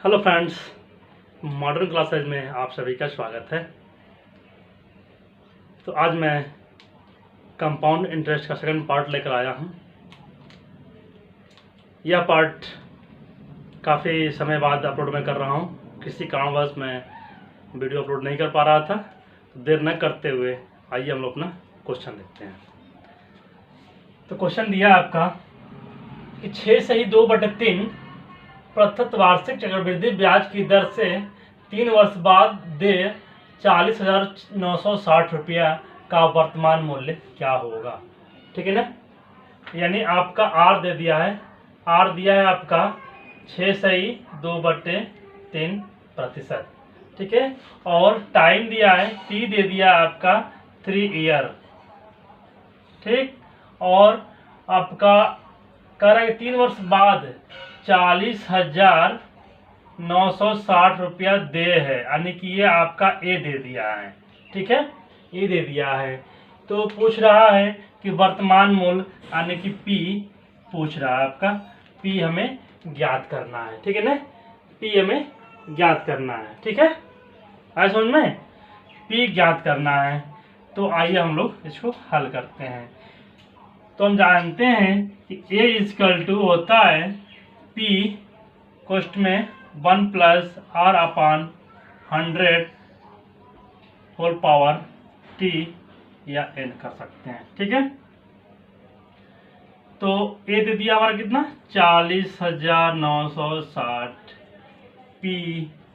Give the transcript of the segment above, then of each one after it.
Hello friends, modern classes में आप सभी का स्वागत है। तो आज मैं कंपाउंड इंटरेस्ट का सेकंड पार्ट लेकर आया हूं। यह पार्ट काफ़ी समय बाद अपलोड मैं कर रहा हूं। किसी कारणवश मैं वीडियो अपलोड नहीं कर पा रहा था। तो देर न करते हुए आइए हम लोग अपना क्वेश्चन देखते हैं। तो क्वेश्चन दिया आपका कि 6 सही 2/3 प्रतिशत वार्षिक चक्रवृद्धि ब्याज की दर से 3 वर्ष बाद दे 40,960 रुपया का वर्तमान मूल्य क्या होगा। ठीक है ना। यानी आपका आर दे दिया है, आर दिया है आपका 6 सही 2/3 प्रतिशत। ठीक है। और टाइम दिया है, टी दे दिया आपका 3 ईयर। ठीक। और आपका कह रहा है 3 वर्ष बाद 40,960 रुपया दे है, यानी कि ये आपका ए दे दिया है। ठीक है, ए दे दिया है। तो पूछ रहा है कि वर्तमान मूल्य यानी कि पी पूछ रहा है आपका। पी हमें ज्ञात करना है। ठीक है ना, पी हमें ज्ञात करना है। ठीक है, आए समझ में, पी ज्ञात करना है। तो आइए हम लोग इसको हल करते हैं। तो हम जानते हैं कि ए इजकल टू होता है पी कोष्ठ में 1 + R/100 होल पावर टी या एन कर सकते हैं। ठीक है। तो ए दे दिया हमारा कितना 40,960, पी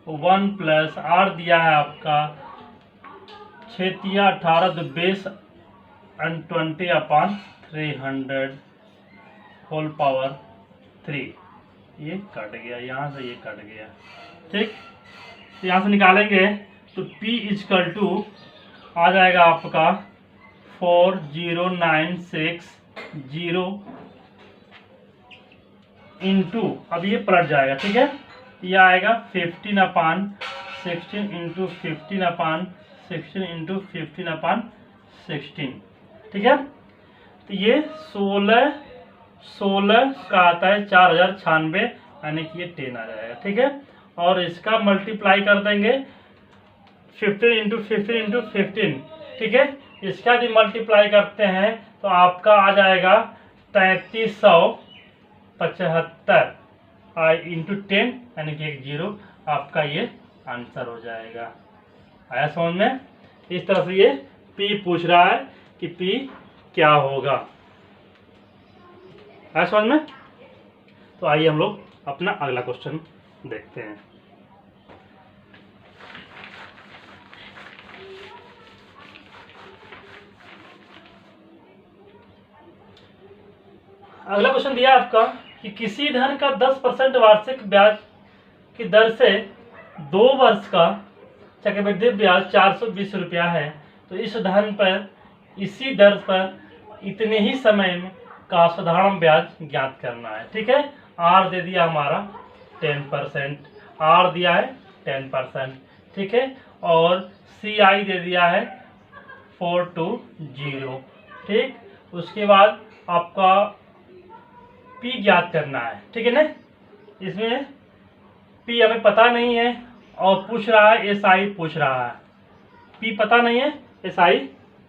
1 + R दिया है आपका 6×18 बेस 20/300 होल पावर 3। ये कट गया, यहाँ से ये कट गया। ठीक, तो यहाँ से निकालेंगे तो P इजकल टू आ जाएगा आपका 4096 इंटू, अब ये पलट जाएगा। ठीक है, ये आएगा 15/16 इंटू 15/16 इंटू 15/16। ठीक है, तो ये 16 का आता है 4096, यानी कि ये 10 आ जाएगा। ठीक है, और इसका मल्टीप्लाई कर देंगे 15 इंटू 15 इंटू 15। ठीक है, इसका भी मल्टीप्लाई करते हैं तो आपका आ जाएगा 3375 इंटू 10, यानी कि 1 0। आपका ये आंसर हो जाएगा। आया समझ में। इस तरह से ये पी पूछ रहा है कि पी क्या होगा। आया समझ में। तो आइए हम लोग अपना अगला क्वेश्चन देखते हैं। अगला क्वेश्चन दिया आपका कि किसी धन का 10% वार्षिक ब्याज की दर से 2 वर्ष का चक्रवृद्धि ब्याज 420 रुपया है। तो इस धन पर इसी दर पर इतने ही समय में का साधारण ब्याज ज्ञात करना है। ठीक है, आर दे दिया हमारा 10%, आर दिया है 10%। ठीक है, और सी आई दे दिया है 420। ठीक, उसके बाद आपका पी ज्ञात करना है। ठीक है ना, इसमें पी हमें पता नहीं है और पूछ रहा है एस आई पूछ रहा है। पी पता नहीं है, एस आई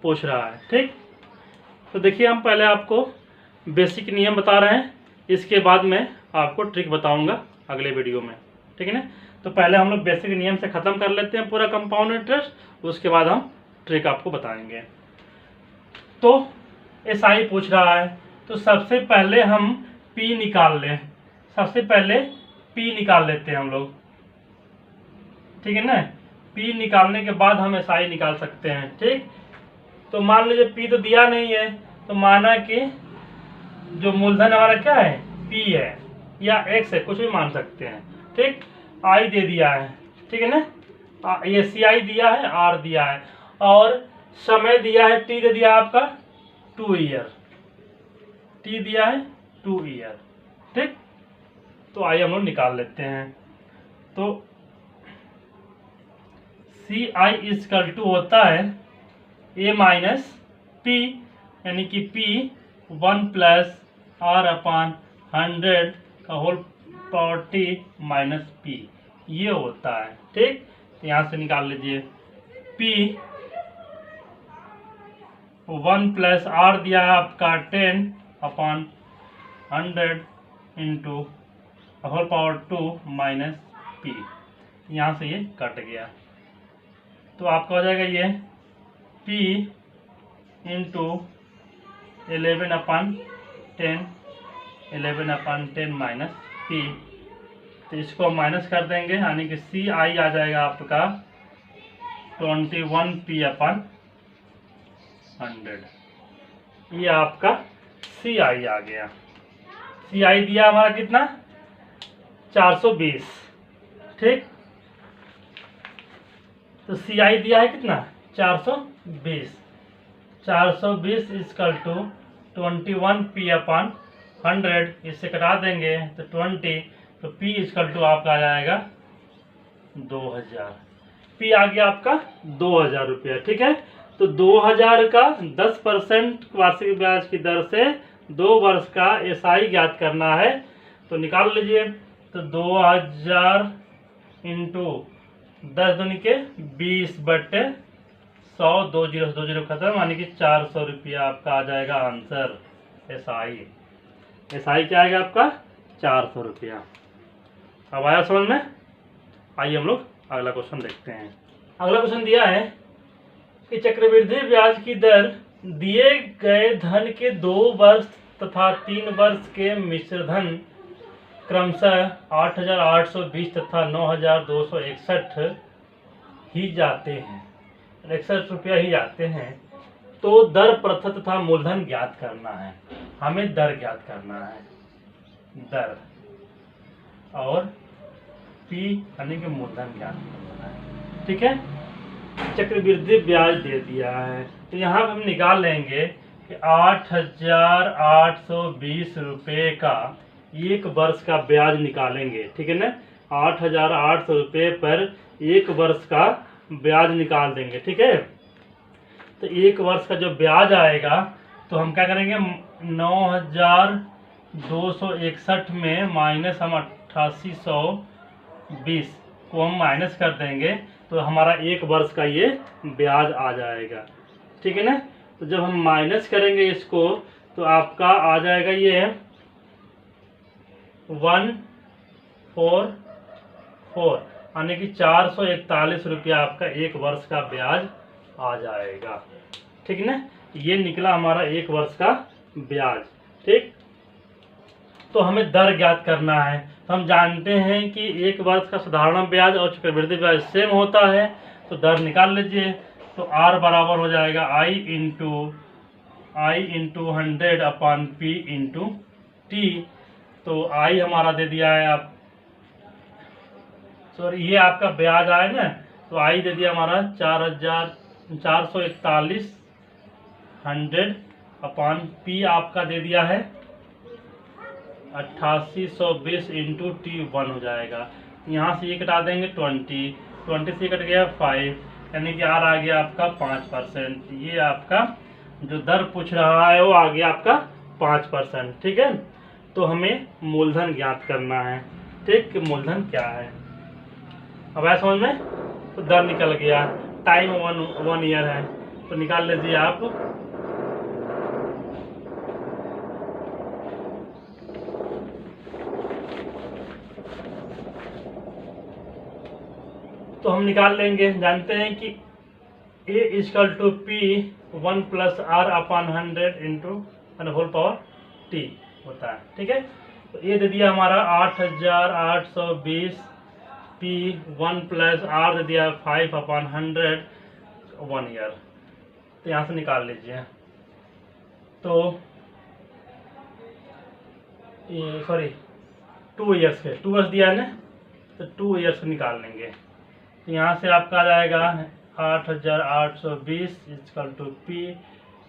पूछ रहा है। ठीक, तो देखिए हम पहले आपको बेसिक नियम बता रहे हैं, इसके बाद मैं आपको ट्रिक बताऊंगा अगले वीडियो में। ठीक है ना, तो पहले हम लोग बेसिक नियम से ख़त्म कर लेते हैं पूरा कंपाउंड इंटरेस्ट, उसके बाद हम ट्रिक आपको बताएंगे। तो एस आई पूछ रहा है, तो सबसे पहले हम पी निकाल लें। सबसे पहले पी निकाल लेते हैं हम लोग। ठीक है ना, पी निकालने के बाद हम एस आई निकाल सकते हैं। ठीक, तो मान लीजिए पी तो दिया नहीं है, तो माना कि जो मूलधन हमारा क्या है पी है या एक्स है, कुछ भी मान सकते हैं। ठीक, आई दे दिया है। ठीक है ना, ये सी आई दिया है, आर दिया है, और समय दिया है टी दे दिया आपका 2 ईयर। टी दिया है 2 ईयर। ठीक, तो आइए हम लोग निकाल लेते हैं। तो सी आई इजकल टू होता है ए माइनस पी, यानी कि पी 1 + R/100 का whole power T minus P, ये होता है। ठीक, तो यहाँ से निकाल लीजिए P 1 प्लस R दिया है आपका 10/100 into whole power 2 minus P। यहाँ से ये कट गया तो आपका हो जाएगा ये P इंटू 11/10 माइनस P। तो इसको माइनस कर देंगे यानी कि CI आ जाएगा आपका 21P/100। ये आपका CI आ गया। CI दिया हमारा कितना 420। ठीक, तो CI दिया है कितना 420। 420 इक्वल टू 21P/100। इससे कटा देंगे तो 20, तो P इक्वल टू आपका आ जाएगा 2000। P आ गया आपका 2000 रुपया। ठीक है, तो 2000 का 10% वार्षिक ब्याज की दर से 2 वर्ष का SI ज्ञात करना है। तो निकाल लीजिए, तो 2000 इंटू 10 दूनी के 20/100, 2 जीरो 2 जीरो खत्म, यानी कि 400 रुपया आपका आ जाएगा आंसर SI। SI क्या आएगा आपका 400 रुपया। अब आया समझ में? आइए हम लोग अगला क्वेश्चन देखते हैं। अगला क्वेश्चन दिया है कि चक्रवृद्धि ब्याज की दर दिए गए धन के 2 वर्ष तथा 3 वर्ष के मिश्र धन क्रमशः 8820 तथा 9261 ही जाते हैं, 61 रुपया ही जाते हैं। तो दर प्रथा तथा मूलधन ज्ञात करना है। हमें दर ज्ञात करना है, दर, और P यानी कि मूलधन ज्ञात करना है। ठीक है, चक्रवृद्धि ब्याज दे दिया है तो यहाँ पर हम निकाल लेंगे कि 8820 रुपये का 1 वर्ष का ब्याज निकालेंगे। ठीक है ना, 8800 रुपये पर 1 वर्ष का ब्याज निकाल देंगे। ठीक है, तो 1 वर्ष का जो ब्याज आएगा तो हम क्या करेंगे 9261 में माइनस हम 8820 को हम माइनस कर देंगे तो हमारा 1 वर्ष का ये ब्याज आ जाएगा। ठीक है ना, तो जब हम माइनस करेंगे इसको तो आपका आ जाएगा ये 144, यानी कि 441 रुपया आपका 1 वर्ष का ब्याज आ जाएगा। ठीक है ना, ये निकला हमारा 1 वर्ष का ब्याज। ठीक, तो हमें दर ज्ञात करना है। तो हम जानते हैं कि 1 वर्ष का साधारण ब्याज और चक्रवृद्धि ब्याज सेम होता है। तो दर निकाल लीजिए, तो R बराबर हो जाएगा I into 100/P into T। तो I हमारा दे दिया है आप, सॉरी ये आपका ब्याज आए ना, तो I दे दिया हमारा 441 100/P आपका दे दिया है 8820 इंटू T1 हो जाएगा। यहाँ से ये कटा देंगे 20 से कट गया 5, यानी कि R आ गया आपका 5%। ये आपका जो दर पूछ रहा है वो आ गया आपका 5%। ठीक है, तो हमें मूलधन ज्ञात करना है। ठीक, कि मूलधन क्या है। अब ऐसा समझ में, तो दर निकल गया, टाइम 1 ईयर है तो निकाल लीजिए आप। तो हम निकाल लेंगे, जानते हैं कि A equal to P 1 plus R/100 into whole power T होता है। ठीक है, तो ये दे दिया हमारा 8820, P 1 प्लस R दे दिया 5/100, 1 ईयर। तो यहाँ से निकाल लीजिए, तो ये सॉरी 2 ईयर्स के 2 वर्ष दिया है ना, तो 2 ईयर्स निकाल लेंगे। तो यहाँ से आपका आ जाएगा 8820 इक्वल टू P,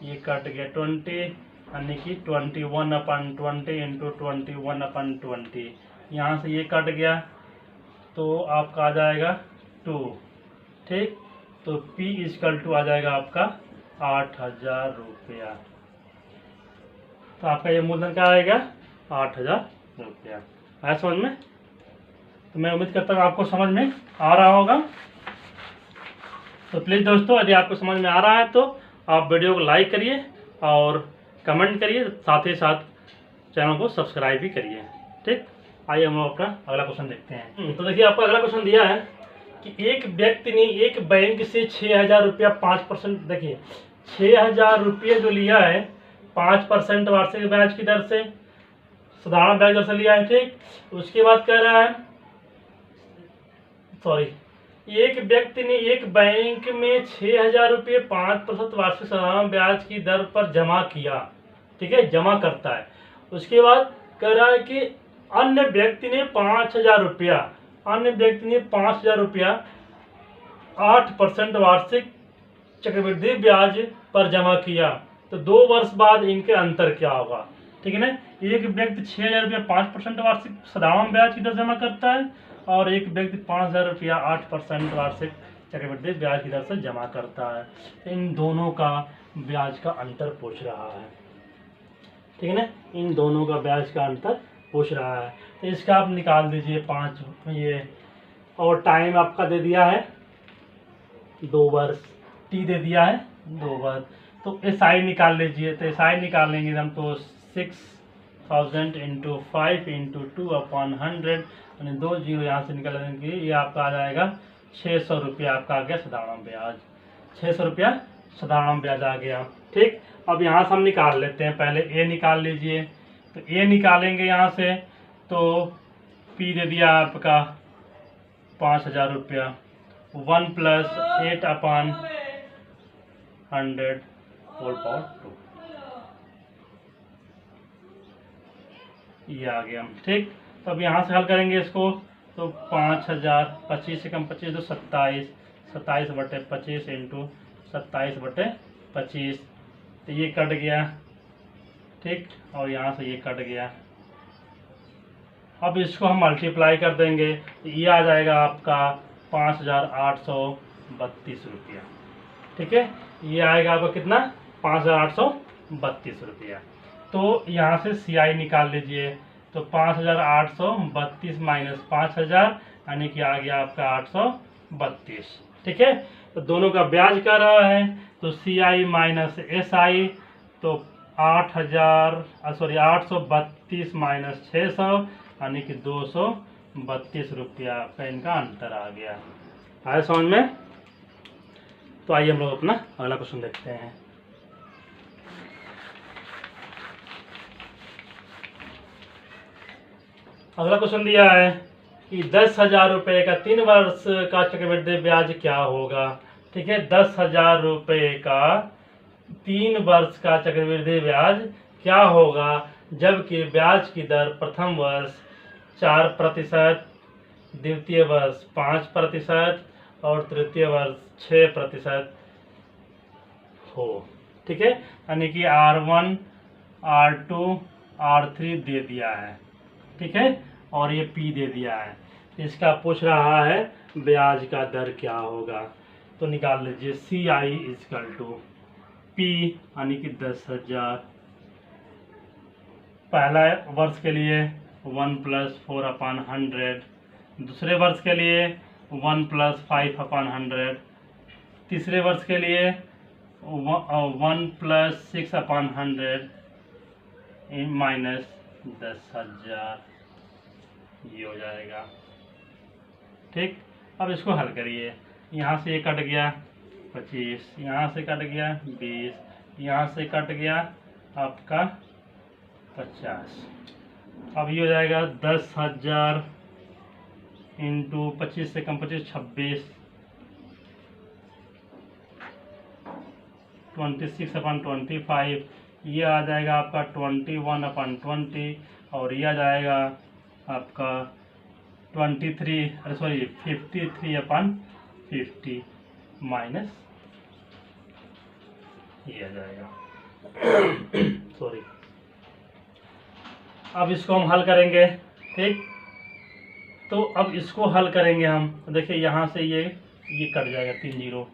ये कट गया 20, यानी कि 21/20 इंटू 21/20। यहाँ से ये कट गया तो आपका आ जाएगा 2। ठीक, तो P इक्वल टू आ जाएगा आपका 8000 रुपया। तो आपका ये मूलधन क्या आएगा 8000 रुपया। है समझ में? तो मैं उम्मीद करता हूँ आपको समझ में आ रहा होगा। तो प्लीज़ दोस्तों, यदि आपको समझ में आ रहा है तो आप वीडियो को लाइक करिए और कमेंट करिए, साथ ही साथ चैनल को सब्सक्राइब भी करिए। ठीक, आइए हम अपना अगला क्वेश्चन देखते हैं। तो देखिए, आपको अगला क्वेश्चन दिया है कि एक व्यक्ति ने एक बैंक से 6,000 रुपया 5%, देखिए 6,000 रुपये जो लिया है 5% वार्षिक ब्याज की दर से, साधारण ब्याज दर से लिया है। ठीक, उसके बाद कह रहा है, सॉरी, एक व्यक्ति ने एक बैंक में 6,000 रुपये 5% वार्षिक साधारण ब्याज की दर पर जमा किया। ठीक है, जमा करता है। उसके बाद कह रहा है कि अन्य व्यक्ति ने 5,000 रुपया, अन्य व्यक्ति ने 5,000 रुपया 8% वार्षिक चक्रवृद्धि ब्याज पर जमा किया। तो 2 वर्ष बाद इनके अंतर क्या होगा? ठीक है ना, एक व्यक्ति 6,000 रुपया 5% वार्षिक साधारण ब्याज की दर जमा करता है और एक व्यक्ति 5,000 रुपया 8% वार्षिक चक्रवृद्धि ब्याज की दर से जमा करता है। तो इन दोनों का ब्याज का अंतर पूछ रहा है। ठीक है ना, इन दोनों का ब्याज का अंतर पूछ रहा है। तो इसका आप निकाल दीजिए 5 ये, और टाइम आपका दे दिया है 2 वर्ष, टी दे दिया है 2 वर्ष। तो एसआई निकाल लीजिए। तो एसआई निकाल लेंगे हम तो 6,000 इंटू 5 इंटू 2/100, यानी 2 जीरो यहाँ से निकल लेंगे। ये आपका आ जाएगा 600 रुपया, आपका आ गया साधारण ब्याज। 600 रुपया साधारण ब्याज आ गया। ठीक, अब यहाँ से हम निकाल लेते हैं। पहले ए निकाल लीजिए। तो ए निकालेंगे यहाँ से, तो पी दे दिया आपका 5,000 रुपया, 1 + 8/100 होल पावर 2, ये आ गया। ठीक, तो अब यहाँ से हल करेंगे इसको। तो 5,000, 25 से कम 25 तो 27, 27/25 इंटू 27/25, तो ये कट गया। ठीक, और यहाँ से ये कट गया। अब इसको हम मल्टीप्लाई कर देंगे, तो ये आ जाएगा आपका 5,832 रुपया। ठीक है, ये आएगा आपका कितना? 5,832 रुपया। तो यहाँ से CI निकाल लीजिए। तो 5,832 माइनस 5,000, यानी कि आ गया आपका 832। ठीक है, तो दोनों का ब्याज कर रहा है, तो CI माइनस SI, तो 832 माइनस 600, यानी कि 232 रुपया का इनका अंतर आ गया। आया समझ में? तो आइए हम लोग अपना अगला क्वेश्चन देखते हैं। अगला क्वेश्चन दिया है कि 10,000 रुपये का 3 वर्ष का चक्रवृद्धि ब्याज क्या होगा? ठीक है, 10,000 रुपये का 3 वर्ष का चक्रवृद्धि ब्याज क्या होगा, जबकि ब्याज की दर प्रथम वर्ष 4%, द्वितीय वर्ष 5% और तृतीय वर्ष 6% हो। ठीक है, यानी कि R1, R2, R3 दे दिया है। ठीक है, और ये P दे दिया है। इसका पूछ रहा है ब्याज का दर क्या होगा। तो निकाल लीजिए। CI = P, यानी कि 10,000 पहला वर्ष के लिए 1 + 4/100, दूसरे वर्ष के लिए 1 + 5/100, तीसरे वर्ष के लिए 1 + 6/100 माइनस 10,000, ये हो जाएगा। ठीक, अब इसको हल करिए। यहाँ से ये कट गया 25, यहाँ से कट गया 20, यहाँ से कट गया आपका 50। अब ये हो जाएगा 10,000 इंटू 25 से कम 25 26, 26/25, ये आ जाएगा आपका 21/20, और ये आ जाएगा आपका 53/50 माइनस ये आ जाएगा। सॉरी, अब इसको हम हल करेंगे। ठीक, तो अब इसको हल करेंगे हम। देखिए यहाँ से ये कट जाएगा 3 जीरो।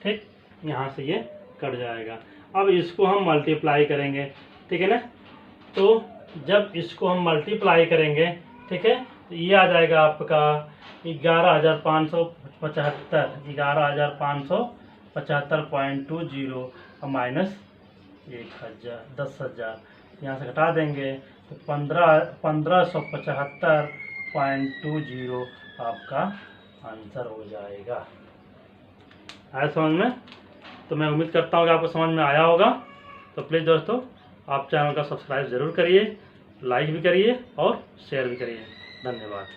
ठीक, यहाँ से ये कट जाएगा। अब इसको हम मल्टीप्लाई करेंगे। ठीक है ना, तो जब इसको हम मल्टीप्लाई करेंगे, ठीक है, तो ये आ जाएगा आपका 11,575, 11,575.20 और माइनस 1,000, 10,000 यहाँ से घटा देंगे तो 1575.20 आपका आंसर हो जाएगा। आया समझ में? तो मैं उम्मीद करता हूँ कि आपको समझ में आया होगा। तो प्लीज़ दोस्तों आप चैनल का सब्सक्राइब ज़रूर करिए, लाइक भी करिए और शेयर भी करिए। धन्यवाद।